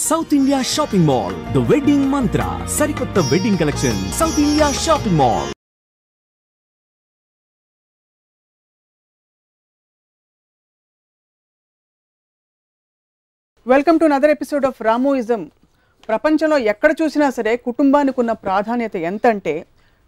South India Shopping Mall, The Wedding Mantra, Sarikotta Wedding Collection, South India Shopping Mall. Welcome to another episode of Ramoism. ప్రపంచంలో ఎక్కడ చూసినా సరే కుటుంబానికి ఉన్న ప్రాధాన్యత ఎంత అంటే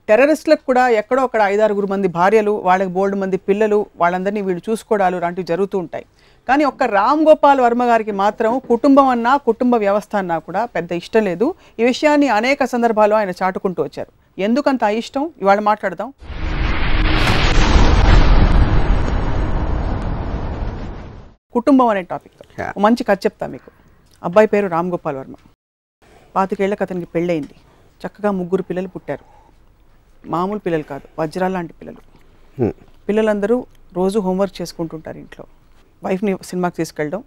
టెర్రరిస్టులకు కూడా ఎక్కడో అక్కడ 5-6 మంది భార్యలు, వాళ్ళకి బోల్డ్ మంది పిల్లలు, వాళ్ళందరినీ వీళ్ళు చూసుకోవడాలు లాంటివి జరుగుతూ ఉంటాయి. కానీ ఒక్క రామ్ గోపాల్ వర్మ గారికి మాత్రం కుటుంబం అన్నా కుటుంబ వ్యవస్థ అన్నా కూడా పెద్ద ఇష్టం లేదు. ఈ విషయాన్ని అనేక సందర్భాల్లో ఆయన చాటుకుంటూ వచ్చారు. ఎందుకంత ఇష్టం ఇవాళ మాట్లాడదాం. కుటుంబం అనే టాపిక్ మంచి కథ చెప్తా మీకు. అబ్బాయి పేరు రామ్ గోపాల్ వర్మ. 25 ఏళ్ళకి అతనికి పెళ్ళయింది. చక్కగా 3 పిల్లలు పుట్టారు. మామూలు పిల్లలు కాదు, వజ్రాల లాంటి పిల్లలు. పిల్లలందరూ రోజు హోంవర్క్ చేసుకుంటుంటారు ఇంట్లో. వైఫ్ని సినిమాకి తీసుకెళ్ళడం,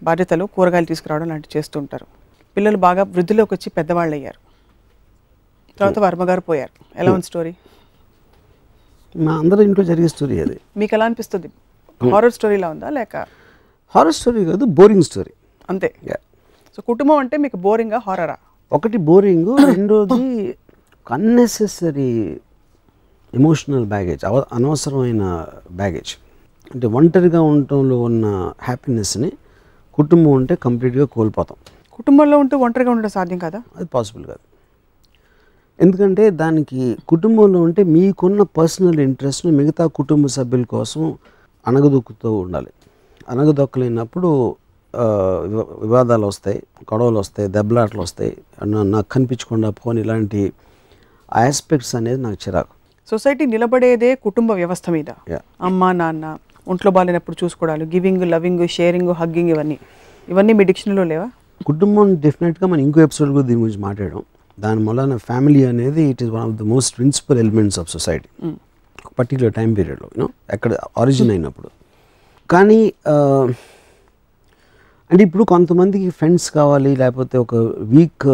బాధ్యతలు, కూరగాయలు తీసుకురావడం లాంటివి చేస్తూ ఉంటారు. పిల్లలు బాగా వృద్ధిలోకి వచ్చి పెద్దవాళ్ళు అయ్యారు. తర్వాత వర్మ గారు పోయారు. ఎలా ఉంది స్టోరీ? మా అందరి ఇంట్లో జరిగే స్టోరీ అది. మీకు ఎలా అనిపిస్తుంది? హారర్ స్టోరీలా ఉందా లేక? హారర్ స్టోరీ కాదు, బోరింగ్ స్టోరీ అంతే. సో కుటుంబం అంటే మీకు బోరింగా హారరా? ఒకటి బోరింగ్, రెండోది అన్నెసెసరీ ఎమోషనల్ బ్యాగేజ్, అనవసరమైన బ్యాగేజ్. అంటే ఒంటరిగా ఉండటంలో ఉన్న హ్యాపీనెస్ని కుటుంబం ఉంటే కంప్లీట్గా కోల్పోతాం. కుటుంబంలో ఉంటూ ఒంటరిగా ఉండడం సాధ్యం కదా? అది పాసిబుల్ కాదు. ఎందుకంటే దానికి కుటుంబంలో ఉంటే మీకున్న పర్సనల్ ఇంట్రెస్ట్ను మిగతా కుటుంబ సభ్యుల కోసం అణగదొక్కుతూ ఉండాలి. అణగదొక్కలేనప్పుడు వివాదాలు వస్తాయి, గొడవలు వస్తాయి, దెబ్బలాటలు వస్తాయి. నాకు కనిపించకుండా పోని ఇలాంటి ఆస్పెక్ట్స్ అనేది నాకు చిరాకు. సొసైటీ నిలబడేదే కుటుంబ వ్యవస్థ మీద. అమ్మ నాన్న ఒంట్లో బాగాలేనప్పుడు చూసుకోవడాలు, గివింగ్, లవింగ్, షేరింగ్, హగ్గింగ్, ఇవన్నీ మీ డిక్షనరీలో లేవా? కుటుంబం డెఫినెట్గా మనం ఇంకో ఎపిసోడ్ కూడా దీని గురించి మాట్లాడడం. దాని వలన ఫ్యామిలీ అనేది it is one of the most principal elements of society particular time పీరియడ్లో, ఎక్కడ ఆరిజిన్ అయినప్పుడు. కానీ అంటే ఇప్పుడు కొంతమందికి ఫ్రెండ్స్ కావాలి, లేకపోతే ఒక వీక్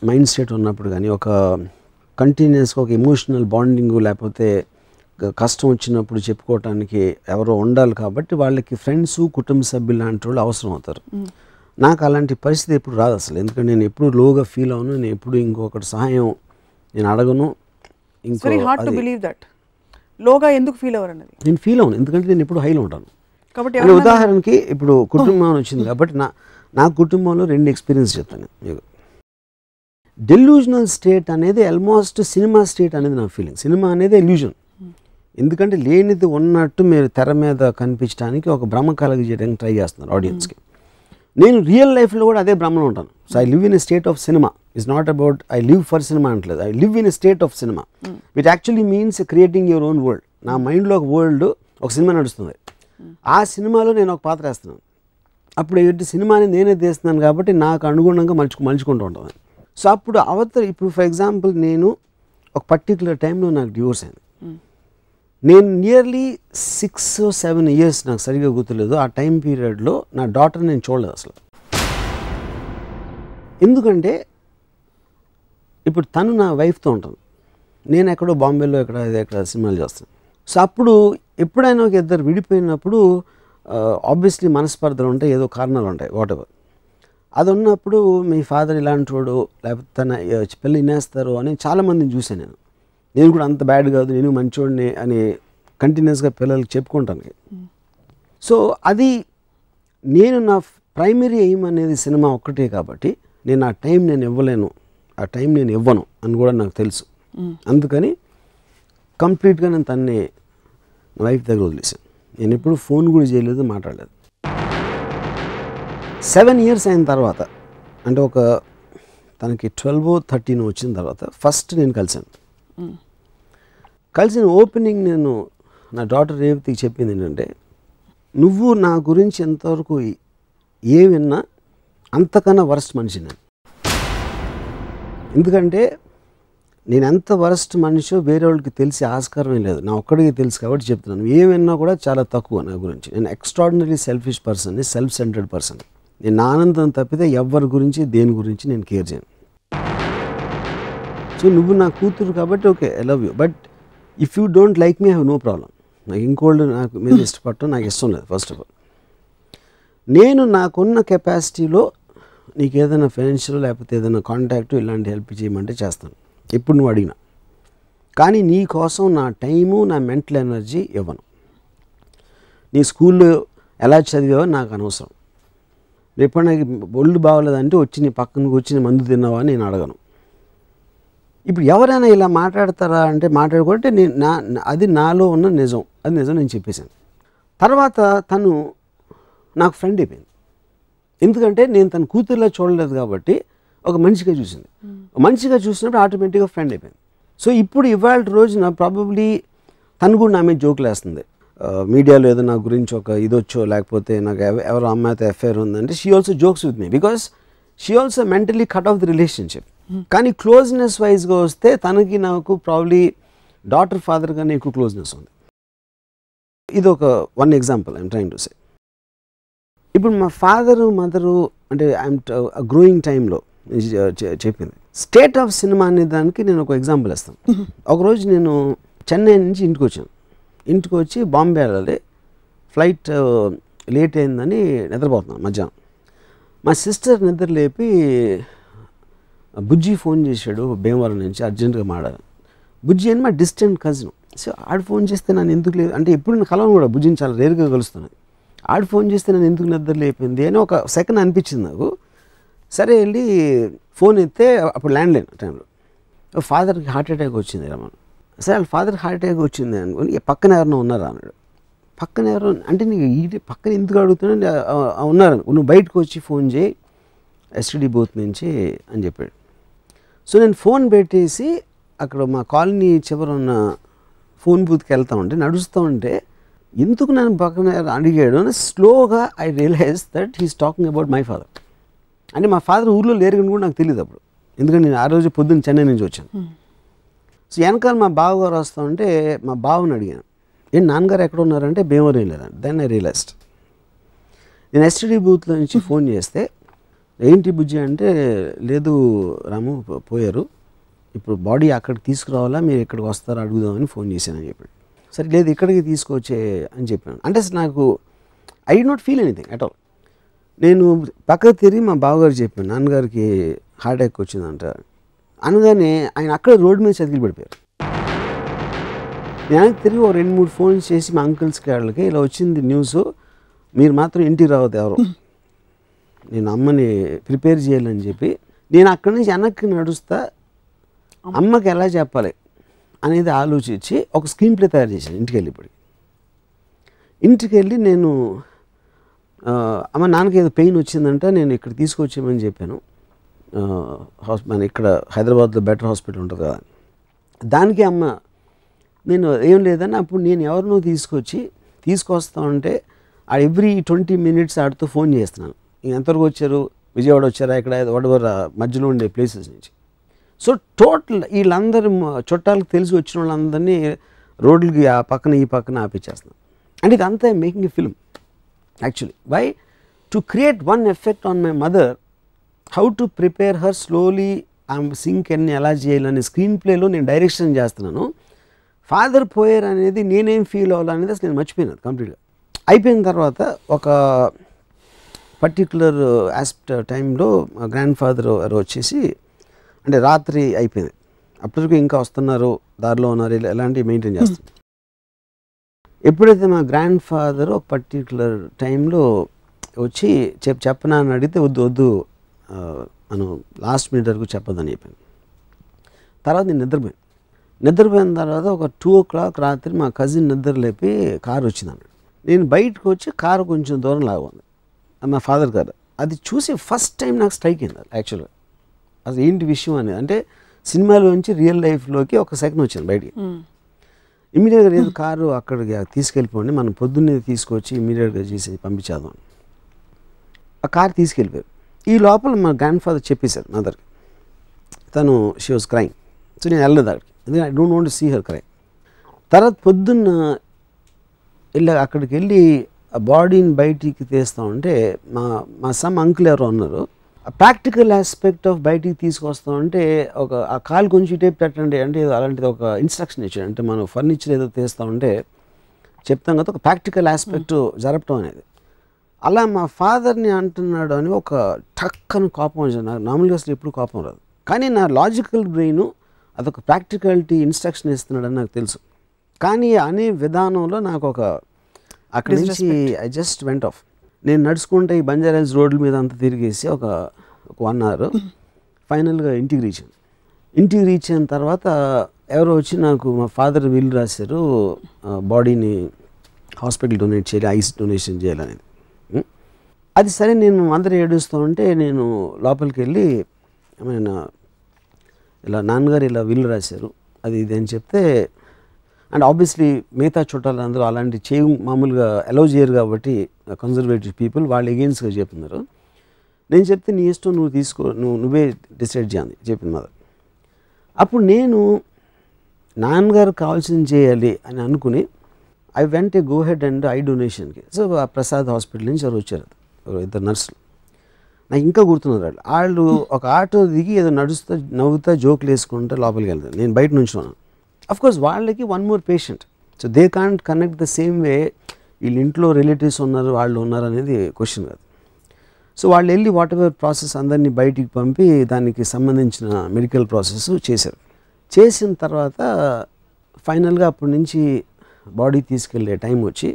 మైండ్ సెట్ ఉన్నప్పుడు, కానీ ఒక కంటిన్యూస్గా ఒక ఎమోషనల్ బాండింగ్, లేకపోతే కష్టం వచ్చినప్పుడు చెప్పుకోవటానికి ఎవరో ఉండాలి. కాబట్టి వాళ్ళకి ఫ్రెండ్స్, కుటుంబ సభ్యులు లాంటి వాళ్ళు అవసరం అవుతారు. నాకు అలాంటి పరిస్థితి ఎప్పుడు రాదు అసలు. ఎందుకంటే నేను ఎప్పుడు లోగా ఫీల్ అవును, నేను ఎప్పుడు ఇంకొకటి సహాయం నేను అడగను. లోగా ఎందుకు ఫీల్ అవ్వరు అన్నది నేను ఫీల్ అవును, ఎందుకంటే నేను ఎప్పుడు హైలో ఉంటాను. కాబట్టి ఉదాహరణకి ఇప్పుడు కుటుంబం వచ్చింది కాబట్టి నా కుటుంబంలో 2 ఎక్స్పీరియన్స్ చెప్తాను మీకు. డెల్యూజనల్ స్టేట్ అనేది ఆల్మోస్ట్ సినిమా స్టేట్ అనేది నా ఫీలింగ్. సినిమా అనేది ఎల్యూజన్. ఎందుకంటే లేనిది ఉన్నట్టు మీరు తెర మీద కనిపించడానికి ఒక భ్రమ కలిగించడానికి ట్రై చేస్తున్నారు ఆడియన్స్కి. నేను రియల్ లైఫ్లో కూడా అదే భ్రమలో ఉంటాను. So I live in a state of cinema. Its not about I live for cinema అంటలేదు. I live in a state of cinema which actually means creating your own world. నా మైండ్లో ఒక వరల్డ్, ఒక సినిమా నడుస్తుంది. ఆ సినిమాలో నేను ఒక పాత్ర వేస్తున్నాను. అప్పుడు ఏంటి, సినిమాని నేనే తీస్తున్నాను కాబట్టి నాకు అనుగుణంగా మలుచుకుంటూ ఉంటాను. సో అప్పుడు ఇప్పుడు ఫర్ ఎగ్జాంపుల్ నేను ఒక పర్టికులర్ టైంలో నాకు డివోర్స్ అయింది. నేను నియర్లీ 6-7 ఇయర్స్, నాకు సరిగ్గా గుర్తులేదు, ఆ టైం పీరియడ్లో నా డాటర్ నేను చూడలేదు అసలు. ఎందుకంటే ఇప్పుడు తను నా వైఫ్తో ఉంటాను, నేను ఎక్కడో బాంబేలో ఎక్కడ సినిమాలు చేస్తాను. సో అప్పుడు ఎప్పుడైనా ఒక ఇద్దరు విడిపోయినప్పుడు ఆబ్వియస్లీ మనస్పర్ధలు ఉంటాయి, ఏదో కారణాలు ఉంటాయి, వాటెవర్. అది ఉన్నప్పుడు మీ ఫాదర్ ఇలాంటి వాడు, లేకపోతే తన పిల్లలు వినేస్తారు అని చాలామందిని చూసాను. నేను కూడా అంత బ్యాడ్ కాదు, నేను మంచోడిని అని కంటిన్యూస్గా పిల్లలకి చెప్పుకుంటాను. సో అది నేను నా ప్రైమరీ ఎయిమ్ అనేది సినిమా ఒక్కటే కాబట్టి నేను ఆ టైం నేను ఇవ్వలేను, ఆ టైం నేను ఇవ్వను అని కూడా నాకు తెలుసు. అందుకని కంప్లీట్గా నేను తన్ని వైఫ్ దగ్గర వదిలేసాను. నేను ఎప్పుడు ఫోన్ కూడా చేయలేదు, మాట్లాడలేదు. 7 ఇయర్స్ అయిన తర్వాత, అంటే ఒక తనకి 12-13 వచ్చిన తర్వాత ఫస్ట్ నేను కలిసిన ఓపెనింగ్ నేను నా డాటర్ రేవతికి చెప్పింది ఏంటంటే, నువ్వు నా గురించి ఎంతవరకు ఏ విన్నా అంతకన్నా వరస్ట్ మనిషి నేను. ఎందుకంటే నేను ఎంత వరస్ట్ మనిషో వేరే వాళ్ళకి తెలిసే ఆస్కారమే లేదు, నా ఒక్కడికి తెలుసు కాబట్టి చెప్తున్నాను. ఏమైనా కూడా చాలా తక్కువ నా గురించి. నేను ఎక్స్ట్రాడినరీ సెల్ఫిష్ పర్సన్ని, సెల్ఫ్ సెంటర్డ్ పర్సన్. నేను నా ఆనందం తప్పితే ఎవరి గురించి దేని గురించి నేను కేర్ చేయను. సో నువ్వు నా కూతురు కాబట్టి okay, I love you, but if you don't like me I have no problem. నాకు ఇంకోళ్ళు నాకు మీద ఇష్టపడటం నాకు ఇష్టం లేదు. ఫస్ట్ ఆఫ్ ఆల్ నేను నాకున్న కెపాసిటీలో నీకు ఏదైనా ఫైనాన్షియల్ లేకపోతే ఏదైనా కాంటాక్ట్ ఇలాంటి హెల్ప్ చేయమంటే చేస్తాను ఎప్పుడు నువ్వు అడిగినా, కానీ నీ కోసం నా టైము నా మెంటల్ ఎనర్జీ ఇవ్వను. నీ స్కూల్లో ఎలా చదివావో నాకు అనవసరం. రేపు నాకు ఒళ్ళు బాగోలేదంటే వచ్చి నీ పక్కన కూర్చుని మందు తిన్నావా నేను అడగను. ఇప్పుడు ఎవరైనా ఇలా మాట్లాడతారా అంటే మాట్లాడుకుంటే అది నాలో ఉన్న నిజం, అది నిజం నేను చెప్పేశాను. తర్వాత తను నాకు ఫ్రెండ్ అయిపోయింది. ఎందుకంటే నేను తన కూతురులా చూడలేదు కాబట్టి ఒక మనిషిగా చూసింది. మనిషిగా చూసినప్పుడు ఆటోమేటిక్గా ఫ్రెండ్ అయిపోయింది. సో ఇప్పుడు ఇవాళ రోజున ప్రాబబ్లీ తను కూడా నా మీద జోకులు వేస్తుంది. మీడియాలో ఏదో నా గురించి ఒక ఇదొచ్చో లేకపోతే నాకు ఎవరో అమ్మాయితో అఫైర్ ఉందంటే she also jokes with me because she also mentally cut off the relationship. కానీ క్లోజ్నెస్ వైజ్గా వస్తే తనకి నాకు ప్రాబ్లీ డాటర్ ఫాదర్ కన్నా ఎక్కువ క్లోజ్నెస్ ఉంది. ఇది ఒక one example I'm trying to say. ఇప్పుడు మా ఫాదరు మదరు అంటే ఐఎమ్ గ్రోయింగ్ టైంలో చెప్పింది స్టేట్ ఆఫ్ సినిమా అనే దానికి నేను ఒక ఎగ్జాంపుల్ ఇస్తాను. ఒకరోజు నేను చెన్నై నుంచి ఇంటికి వచ్చాను. ఇంటికి వచ్చి బాంబే వెళ్ళాలి, ఫ్లైట్ లేట్ అయిందని నిద్రపోతున్నాను మధ్యాహ్నం. మా సిస్టర్ నిద్ర లేపి బుజ్జి ఫోన్ చేశాడు భీమవరం నుంచి అర్జెంటుగా మాట్లాడాలి. బుజ్జి అని మా డిస్టెంట్ కజిన్. సో ఆడు ఫోన్ చేస్తే నన్ను ఎందుకు లేదు అంటే ఎప్పుడు నేను కలవను కూడా, బుజ్జిని చాలా రేరుగా కలుస్తున్నాను. ఆడు ఫోన్ చేస్తే నన్ను ఎందుకు నిద్ర లేపింది అని ఒక సెకండ్ అనిపించింది నాకు. సరే వెళ్ళి ఫోన్ ఎత్తే అప్పుడు ల్యాండ్లైన్ టైంలో ఫాదర్కి హార్ట్ అటాక్ వచ్చింది రమణ. సరే వాళ్ళ ఫాదర్కి హార్ట్ అటాక్ వచ్చింది అనుకుని పక్కన ఎవరైనా ఉన్నారా అన్నాడు. పక్కన ఎవరు అంటే నీకు ఈ పక్కన ఎందుకు అడుగుతున్నా ఉన్నారు, నువ్వు బయటకు వచ్చి ఫోన్ చేయి ఎస్టీడీ బూత్ నుంచి అని చెప్పాడు. సో నేను ఫోన్ పెట్టేసి అక్కడ మా కాలనీ చివర ఉన్న ఫోన్ బూత్కి వెళ్తా ఉంటే నడుస్తూ ఉంటే ఎందుకు నన్ను పక్కన అడిగాడు అని స్లోగా I realise that he's talking about my father. అంటే మా ఫాదర్ ఊర్లో లేరు కూడా నాకు తెలియదు అప్పుడు, ఎందుకంటే నేను ఆ రోజు పొద్దున్న చెన్నై నుంచి వచ్చాను. సో వెనకాల మా బావగారు వస్తూ ఉంటే మా బావని అడిగాను, ఏంటి నాన్నగారు ఎక్కడ ఉన్నారంటే భీమవరం లేదండి. Then I realised. నేను ఎస్టీడీ బూత్లో నుంచి ఫోన్ చేస్తే ఏంటి బుజ్జి అంటే లేదు రాము పోయారు, ఇప్పుడు బాడీ అక్కడికి తీసుకురావాలా మీరు ఇక్కడికి వస్తారా అడుగుదామని ఫోన్ చేశాను అని చెప్పాడు. సరే లేదు ఇక్కడికి తీసుకొచ్చే అని చెప్పాను. అంటే నాకు I did not feel anything at all. నేను పక్కకు తిరిగి మా బావగారు చెప్పాను నాన్నగారికి హార్ట్ అటాక్ వచ్చిందంట అనగానే ఆయన అక్కడ రోడ్డు మీద చతికిలు పడిపోయారు. నేను తిరిగి ఒక 2-3 ఫోన్స్ చేసి మా అంకుల్స్కి వాళ్ళకి ఇలా వచ్చింది న్యూస్, మీరు మాత్రం ఇంటికి రావద్దు ఎవరు, నేను అమ్మని ప్రిపేర్ చేయాలని చెప్పి నేను అక్కడి నుంచి వెనక్కి నడుస్తా అమ్మకి ఎలా చెప్పాలి అనేది ఆలోచించి ఒక స్క్రీన్ ప్లే తయారు చేశాను. ఇంటికి వెళ్ళి ఇప్పుడు ఇంటికి వెళ్ళి నేను అమ్మ నాన్నకి ఏదో పెయిన్ వచ్చిందంట నేను ఇక్కడ తీసుకొచ్చామని చెప్పాను. మన ఇక్కడ హైదరాబాద్లో బెటర్ హాస్పిటల్ ఉంటుంది కదా, దానికి అమ్మ నేను ఏం లేదని అప్పుడు నేను ఎవరినో తీసుకొస్తా ఉంటే ఎవ్రీ 20 minutes ఆడితో ఫోన్ చేస్తున్నాను, ఎంతవరకు వచ్చారు, విజయవాడ వచ్చారా, ఇక్కడ వాడెవర్ మధ్యలో ఉండే ప్లేసెస్ నుంచి. సో టోటల్ వీళ్ళందరూ చుట్టాలకు తెలిసి వచ్చిన వాళ్ళందరినీ రోడ్లకి ఆ పక్కన ఈ పక్కన ఆపించేస్తున్నాను. అండ్ ఇదంతా making a film actually. Why to create one effect on my mother, how to prepare her slowly ఆమె సింక్ అన్ని ఎలా చేయాలని స్క్రీన్ ప్లేలో నేను డైరెక్షన్ చేస్తున్నాను. ఫాదర్ పోయారు అనేది నేనేం ఫీల్ అవ్వాలనేది అసలు నేను మర్చిపోయినాను కంప్లీట్గా. అయిపోయిన తర్వాత ఒక పర్టికులర్ టైంలో మా గ్రాండ్ ఫాదర్ వచ్చేసి అంటే రాత్రి అయిపోయింది, అప్పటికి ఇంకా వస్తున్నారు దారిలో ఉన్నారు ఎలాంటివి మెయింటైన్ చేస్తారు. ఎప్పుడైతే మా గ్రాండ్ ఫాదర్ ఒక పర్టికులర్ టైంలో వచ్చి చెప్పనా అని అడిగితే వద్దు మనం లాస్ట్ మినిట్ వరకు చెప్పదని చెప్పాను. తర్వాత నేను నిద్రపోయిన తర్వాత ఒక 2 o'clock రాత్రి మా కజిన్ నిద్ర లేపి కారు వచ్చింది అన్నాడు. నేను బయటకు వచ్చి కారు కొంచెం దూరం లాగుంది మా ఫాదర్ కారు. అది చూసి ఫస్ట్ టైం నాకు స్ట్రైక్ అయింది యాక్చువల్గా అసలు ఏంటి విషయం అనేది. అంటే సినిమాలోంచి రియల్ లైఫ్లోకి ఒక సెకండ్ వచ్చింది బయటికి. ఇమీడియట్గా లేదు కారు అక్కడికి తీసుకెళ్ళిపోండి మనం పొద్దున్నే తీసుకొచ్చి ఇమీడియట్గా చేసి పంపించేద్దాం. ఆ కారు తీసుకెళ్ళిపోయారు. ఈ లోపల మా గ్రాండ్ ఫాదర్ చెప్పేశారు మదర్కి, తను షీ వాజ్ క్రైమ్. సో నేను వెళ్ళలేదు అక్కడికి, ఎందుకంటే I don't want to see her cry. తర్వాత పొద్దున్న అక్కడికి వెళ్ళి ఆ బాడీని బయటికి తీస్తూ ఉంటే మా సమ్ అంకుల్ ఎవరో ఉన్నారు, ఆ ప్రాక్టికల్ ఆస్పెక్ట్ ఆఫ్ బయటికి తీసుకొస్తా ఉంటే ఆ కాలు కొంచెం టేప్ పెట్టండి అంటే అలాంటిది ఒక ఇన్స్ట్రక్షన్ ఇచ్చాడు. అంటే మనం ఫర్నిచర్ ఏదో తీస్తూ ఉంటే చెప్తాం కదా ఒక ప్రాక్టికల్ ఆస్పెక్ట్ జరపటం అనేది. అలా మా ఫాదర్ని అంటున్నాడు అని ఒక టక్కని కోపం వచ్చింది. నాకు నార్మల్గా అసలు ఎప్పుడు కోపం రాదు, కానీ నా లాజికల్ బ్రెయిన్ అదొక ప్రాక్టికాలిటీ ఇన్స్ట్రక్షన్ ఇస్తున్నాడని నాకు తెలుసు. కానీ అనే విధానంలో నాకు ఒక అక్కడి నుంచి ఐ జస్ట్ వెంట్ ఆఫ్. నేను నడుచుకుంటే ఈ బంజారాహిల్స్ రోడ్ల మీద అంతా తిరిగేసి ఒక 1 hour ఫైనల్గా ఇంటికి రీచ్ అయిన తర్వాత ఎవరో వచ్చి నాకు మా ఫాదర్ విల్ రాశారు, బాడీని హాస్పిటల్ డొనేట్ చేయాలి, ఐస్ డొనేషన్ చేయాలనేది. అది సరే నేను మా మదర్ ఏడుస్తూ ఉంటే నేను లోపలికి వెళ్ళి ఇలా నాన్నగారు ఇలా విల్ రాశారు అది ఇది అని చెప్తే, అండ్ ఆబ్వియస్లీ మిగతా చుట్టాలు అందరూ అలాంటి మామూలుగా అలౌ చేయరు కాబట్టి కన్జర్వేటివ్ పీపుల్ వాళ్ళు ఎగెయిన్స్ట్గా చెప్తున్నారు. నేను చెప్తే నీ ఇష్టం, నువ్వు తీసుకో, నువ్వే డిసైడ్ చేయాలి చెప్పింది మదర్. అప్పుడు నేను నాన్నగారు కావాల్సింది చేయాలి అని అనుకుని I went a go head and I డొనేషన్కి. సో ప్రసాద్ హాస్పిటల్ నుంచి ఎవరు వచ్చారు, 2 నర్సులు, నాకు ఇంకా గుర్తున్నారు. వాళ్ళు ఒక ఆటో దిగి ఏదో నడుస్తూ నవ్వుతా జోకులు వేసుకుంటూ లోపలికి వెళ్తారు, నేను బయట నుంచి ఉన్నాను. అఫ్కోర్స్ వాళ్ళకి 1 more patient, so they can't connect the same way. వీళ్ళ ఇంట్లో రిలేటివ్స్ ఉన్నారు, వాళ్ళు ఉన్నారు అనేది క్వశ్చన్ కాదు. సో వాళ్ళు వెళ్ళి వాట్ ఎవర్ ప్రాసెస్ అందరినీ బయటికి పంపి దానికి సంబంధించిన మెడికల్ ప్రాసెస్ చేశారు. చేసిన తర్వాత ఫైనల్గా అప్పటి నుంచి బాడీ తీసుకెళ్ళే టైం వచ్చి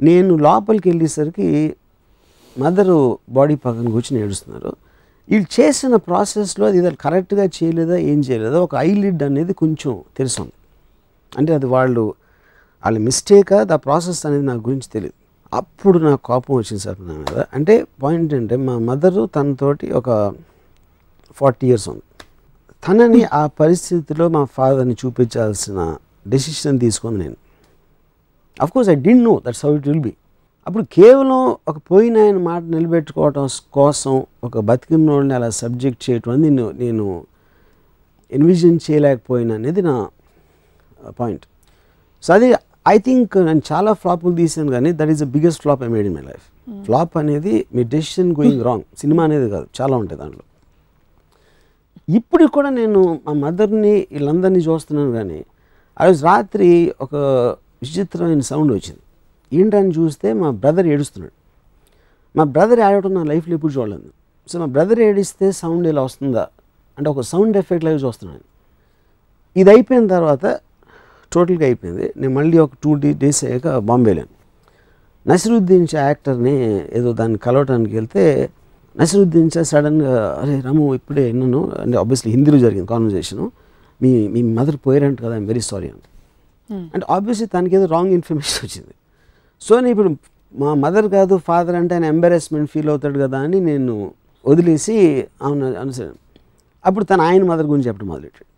నేను లోపలికి వెళ్ళేసరికి మదరు బాడీ పక్కన కూర్చొని ఏడుస్తున్నారు. వీళ్ళు చేసిన ప్రాసెస్లో అది కరెక్ట్గా చేయలేదా ఏం చేయలేదా ఒక ఐలిడ్ అనేది కొంచెం తెలుస్తుంది. అంటే అది వాళ్ళ మిస్టేకా దా ప్రాసెస్ అనేది నాకు గురించి తెలియదు. అప్పుడు నాకు కోపం వచ్చింది సార్ నా మీద. అంటే పాయింట్ అంటే మా మదరు తనతోటి ఒక 40 years ఉంది. తనని ఆ పరిస్థితిలో మా ఫాదర్ని చూపించాల్సిన డెసిషన్ తీసుకుంది నేను. Of course I didn't know that's how it will be. అప్పుడు కేవలం ఒక పోయిన ఆయన మాట నిలబెట్టుకోవటం కోసం ఒక బతికినోళ్ళని అలా సబ్జెక్ట్ చేయటం అనేది నేను ఎన్విజన్ చేయలేకపోయినా అనేది నా పాయింట్. సో అది ఐ థింక్ నేను చాలా ఫ్లాపులు తీసాను, కానీ that is the biggest flop I made in my life. Flop అనేది మీ డెసిషన్ గోయింగ్ రాంగ్, సినిమా అనేది కాదు, చాలా ఉంటాయి దాంట్లో. ఇప్పుడు కూడా నేను మా మదర్ని వీళ్ళందరినీ చూస్తున్నాను, కానీ ఆ రోజు రాత్రి ఒక విచిత్రమైన సౌండ్ వచ్చింది. ఏంటని చూస్తే మా బ్రదర్ ఏడుస్తున్నాడు. మా బ్రదర్ ఏడవటం నా లైఫ్లో ఎప్పుడు చూడలేదు. సో మా బ్రదర్ ఏడిస్తే సౌండ్ ఇలా వస్తుందా అంటే ఒక సౌండ్ ఎఫెక్ట్ లాగా చూస్తున్నాను. ఇది అయిపోయిన తర్వాత టోటల్గా అయిపోయింది. నేను మళ్ళీ ఒక 2 days అయ్యాక బాంబే వెళ్ళాను. నసిరుద్దీన్ షా యాక్టర్ని ఏదో దాన్ని కలవటానికి వెళ్తే నసిరుద్దీన్ షా సడన్గా అరే రాము ఇప్పుడే విన్నాను అంటే ఆబ్వియస్లీ హిందీలో జరిగింది కాన్వర్జేషను, మీ మదర్ పోయారంట కదా, ఐఎమ్ వెరీ సారీ అంటే ఆబ్వియస్లీ తనకి ఏదో రాంగ్ ఇన్ఫర్మేషన్ వచ్చింది. సో నేను ఇప్పుడు మా మదర్ కాదు ఫాదర్ అంటే ఆయన ఎంబారెస్మెంట్ ఫీల్ అవుతాడు కదా అని నేను వదిలేసి అవును అనుసరి. అప్పుడు తను ఆయన మదర్ గురించి చెప్పడం మొదలెట్టాడు.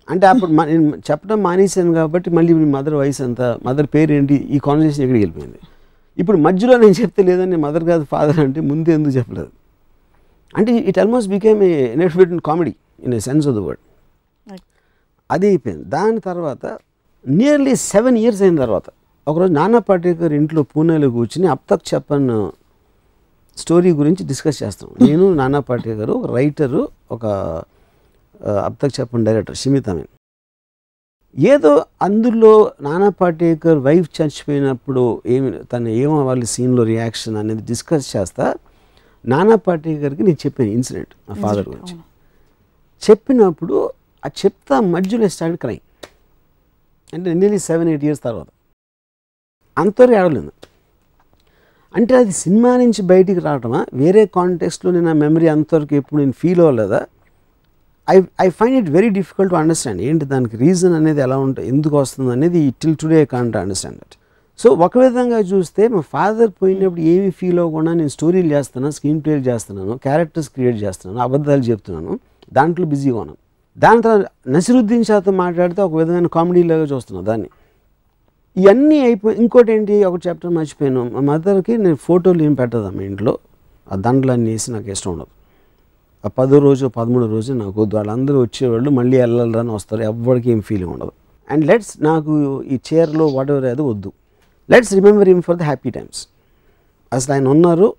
అంటే అప్పుడు నేను చెప్పడం మానేశాను కాబట్టి మళ్ళీ మీ మదర్ వయసు ఎంత, మదర్ పేరు ఏంటి, ఈ కాన్వర్సేషన్ ఎక్కడికి వెళ్ళిపోయింది. ఇప్పుడు మధ్యలో నేను చెప్తే లేదని మదర్ కాదు ఫాదర్ అంటే ముందు ఎందుకు చెప్పలేదు అంటే it almost became a inefficient comedy in a sense of the word. అది అయిపోయింది. దాని తర్వాత నియర్లీ 7 years అయిన తర్వాత ఒకరోజు నానా పాటేకర్ ఇంట్లో పూణేలో కూర్చుని అబ్ తక్ చెప్పన్ స్టోరీ గురించి డిస్కస్ చేస్తాం. నేను నానా పాటేకర్ ఒక రైటరు, ఒక అబ్ తక్ చెప్పన్ డైరెక్టర్ షిమిత్ అమీన్. ఏదో అందులో నానా పాటేకర్ వైఫ్ చచ్చిపోయినప్పుడు తను ఏమవ్వాలి సీన్లో రియాక్షన్ అనేది డిస్కస్ చేస్తా నానా పాటేకర్కి నేను చెప్పాను ఇన్సిడెంట్ నా ఫాదర్ గురించి. చెప్పినప్పుడు ఆ చెప్తా మధ్యలో స్టార్ట్ క్రైమ్. అంటే నియర్లీ 7-8 years తర్వాత అంతవరకు ఏడవలేదు. అంటే అది సినిమా నుంచి బయటికి రావటమా, వేరే కాంటెక్స్ట్లో నేను ఆ మెమరీ అంతవరకు ఎప్పుడు నేను ఫీల్ అవ్వలేదా, I find it very difficult to understand. ఏంటి దానికి రీజన్ అనేది ఎలా ఉంటుంది, ఎందుకు వస్తుంది అనేది till today I can't understand that. So ఒక విధంగా చూస్తే మా ఫాదర్ పోయినప్పుడు ఏమీ ఫీల్ అవ్వకుండా నేను స్టోరీలు చేస్తున్నాను, స్క్రీన్ ప్లేలు చేస్తున్నాను, క్యారెక్టర్స్ క్రియేట్ చేస్తున్నాను, అబద్ధాలు చెప్తున్నాను, దాంట్లో బిజీగా ఉన్నాను. దాని తర్వాత నసిరుద్దీన్ షాతో మాట్లాడితే ఒక విధమైన కామెడీలాగా చూస్తున్నాను దాన్ని. ఇవన్నీ అయిపోయి ఇంకోటి ఏంటి, ఒక చాప్టర్ మర్చిపోయాను. మా మదర్కి నేను ఫోటోలు ఏం పెట్టదా మా ఇంట్లో, ఆ దండలు అన్నీ వేసి నాకు ఇష్టం ఉండదు. ఆ 10వ రోజు 13వ రోజు నాకు వద్దు, వాళ్ళందరూ వచ్చేవాళ్ళు మళ్ళీ వెళ్ళాలని వస్తారు, ఎవరికి ఏం ఫీలింగ్ ఉండదు. అండ్ నాకు ఈ చైర్లో వాట్ ఎవర్ అది వద్దు, let's remember him for the happy times. అసలు ఆయన ఉన్నారు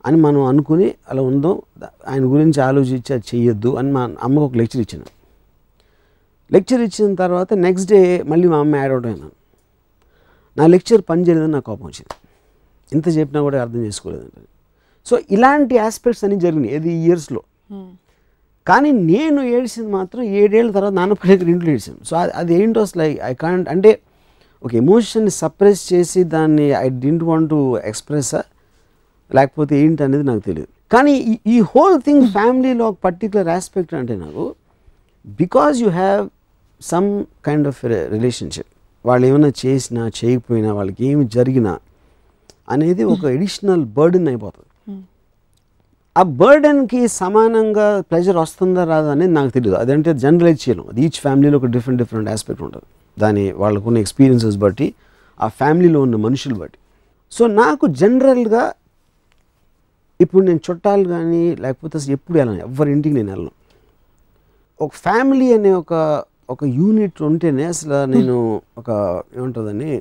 అని మనం అనుకుని అలా ఉందాం, ఆయన గురించి ఆలోచించి అది చెయ్యొద్దు అని మా అమ్మకు ఒక లెక్చర్ ఇచ్చాను. లెక్చర్ ఇచ్చిన తర్వాత నెక్స్ట్ డే మళ్ళీ మా అమ్మ యాడ్ అవుట్ అయినాను. నా లెక్చర్ పని చేయలేదని నాకు కోపం వచ్చింది. ఇంత చెప్పినా కూడా అర్థం చేసుకోలేదండి. సో ఇలాంటి ఆస్పెక్ట్స్ అన్నీ జరిగినాయి ఏది ఈ ఇయర్స్లో. కానీ నేను ఏడ్చింది మాత్రం 7 ఏళ్ళ తర్వాత నాన్నపల్లి దగ్గర ఇంట్లో ఏడ్చాను. సో అది ఏంటో అసలు ఐ కాంట్, అంటే ఒక ఎమోషన్ని సప్రెస్ చేసి దాన్ని I didn't want to express లేకపోతే ఏంటి అనేది నాకు తెలియదు. కానీ ఈ హోల్ థింగ్ ఫ్యామిలీలో ఒక పర్టికులర్ ఆస్పెక్ట్ అంటే నాకు because you have some kind of relationship, వాళ్ళు ఏమైనా చేసినా చేయకపోయినా వాళ్ళకి ఏమి జరిగినా అనేది ఒక ఎడిషనల్ బర్డెన్ అయిపోతుంది. ఆ బర్డెన్కి సమానంగా ప్లెజర్ వస్తుందా రాదా అనేది నాకు తెలియదు. అదంటే జనరలైజ్ చేయలేం. అది ఈచ్ ఫ్యామిలీలో ఒక డిఫరెంట్ ఆస్పెక్ట్ ఉంటుంది, దాని వాళ్ళకున్న ఎక్స్పీరియన్సెస్ బట్టి, ఆ ఫ్యామిలీలో ఉన్న మనుషులు బట్టి. సో నాకు జనరల్గా ఇప్పుడు నేను చుట్టాలు కానీ లేకపోతే అసలు ఎప్పుడు వెళ్ళను, ఎవరి ఇంటికి నేను వెళ్ళను. ఒక ఫ్యామిలీ అనే ఒక యూనిట్ ఉంటేనే అసలు నేను ఒక ఏముంటుందని,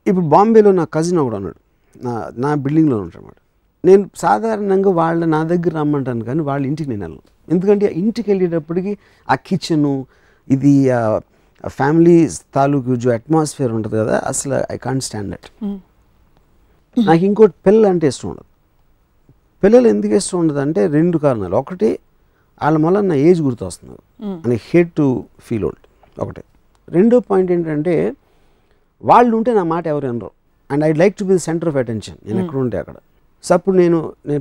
ఇప్పుడు బాంబేలో నా కజిన్ ఒకడు ఉన్నాడు, నా బిల్డింగ్లో ఉంటాడు. నేను సాధారణంగా నా దగ్గర రమ్మంటాను కానీ వాళ్ళ ఇంటికి నేను వెళ్ళను. ఎందుకంటే ఇంటికి వెళ్ళేటప్పటికి ఆ కిచెను ఇది ఫ్యామిలీ తాలూకు జో అట్మాస్ఫియర్ ఉంటుంది కదా, అసలు ఐ కాంట్ స్టాండ్ దట్. నాకు ఇంకోటి పిల్లలు అంటే ఇష్టం ఉండదు. పిల్లలు ఎందుకు ఇష్టం ఉండదు అంటే 2 కారణాలు. ఒకటి, వాళ్ళ వల్ల నా ఏజ్ గుర్తొస్తుంది అని హేట్ టు ఫీల్ ఓల్డ్ ఒకటే. రెండో పాయింట్ ఏంటంటే వాళ్ళు ఉంటే నా మాట ఎవరు వినరు, and I like to be the centre of attention నేను ఎక్కడ ఉంటే అక్కడ. సో అప్పుడు నేను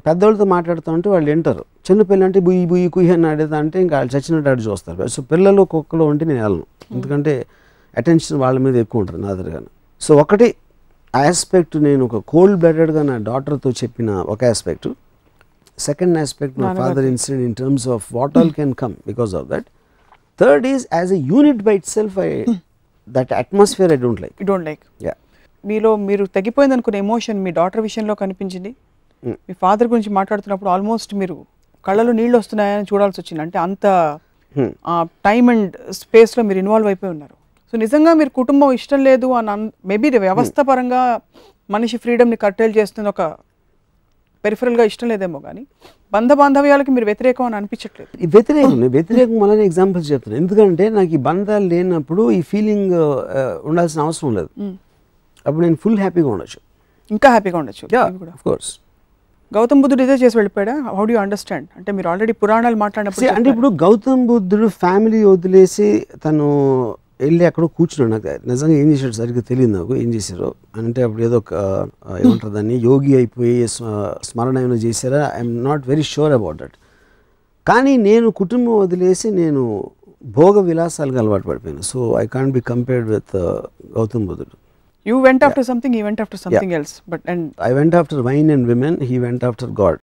పెద్దవాళ్ళతో మాట్లాడుతూ ఉంటే వాళ్ళు వింటారు. చిన్నపిల్లలు అంటే బుయ్యి కుయ్యి అని ఆడేదా అంటే ఇంకా వాళ్ళు చచ్చినట్టు ఆడి చూస్తారు. సో పిల్లలు కుక్కలో ఉంటే నేను వెళ్ళను, ఎందుకంటే అటెన్షన్ వాళ్ళ మీద ఎక్కువ ఉంటుంది నా దగ్గరగానే. సో ఒకటి ఆస్పెక్ట్, నేను ఒక కోల్డ్ బ్లడెడ్గా నా డాటర్తో చెప్పిన ఒక aspect. Second aspect, my father incident in terms of what all can come because of that. Third is as a unit by it self, that atmosphere I don't like. Yeah, మీలో మీరు తగ్గిపోయింది అనుకునే emotion మీ daughter విషయంలో కనిపించింది. మీ father గురించి మాట్లాడుతున్నప్పుడు almost మీరు కళ్ళలో నీళ్ళు వస్తున్నాయని చూడాల్సి వచ్చింది. అంటే అంత టైమ్ అండ్ స్పేస్లో మీరు ఇన్వాల్వ్ అయిపోయి ఉన్నారు. సో నిజంగా మీరు కుటుంబం ఇష్టం లేదు అని మేబీ వ్యవస్థ పరంగా మనిషి ఫ్రీడమ్ని కట్టేలు చేస్తుంది, ఒక పెరిఫరల్గా ఇష్టం లేదేమో, కానీ బాంధవ్యాలకి మీరు వ్యతిరేకం అని అనిపించట్లేదు. ఈ వ్యతిరేకం వల్ల ఎగ్జాంపుల్స్ చెప్తాను. ఎందుకంటే నాకు ఈ బంధాలు లేనప్పుడు ఈ ఫీలింగ్ ఉండాల్సిన అవసరం లేదు. అప్పుడు నేను ఫుల్ హ్యాపీగా ఉండొచ్చు, ఇంకా హ్యాపీగా ఉండొచ్చు. Of course. గౌతమ్ బుద్ధుడు ఇదే చేసి వెళ్ళిపోయాడా? How do you understand? అంటే మీరు ఆల్రెడీ పురాణాలు మాట్లాడినప్పుడు అంటే ఇప్పుడు గౌతమ్ బుద్ధుడు ఫ్యామిలీ వదిలేసి తను వెళ్ళి అక్కడ కూర్చున్నాడు. నాకు నిజంగా ఏం చేశాడు సరిగ్గా తెలియదు నాకు, ఏం చేశారో అంటే అప్పుడు ఏదో ఏమంటారు దాన్ని, యోగి అయిపోయి స్మరణ ఏమైనా చేశారా, I'm not very sure about that. కానీ నేను కుటుంబం వదిలేసి నేను భోగ విలాసాలకు అలవాటు పడిపోయాను. So I can't be compared with Gautam బుద్ధుడు. You went after something, he went after something else. But I went after wine and women, he went after God.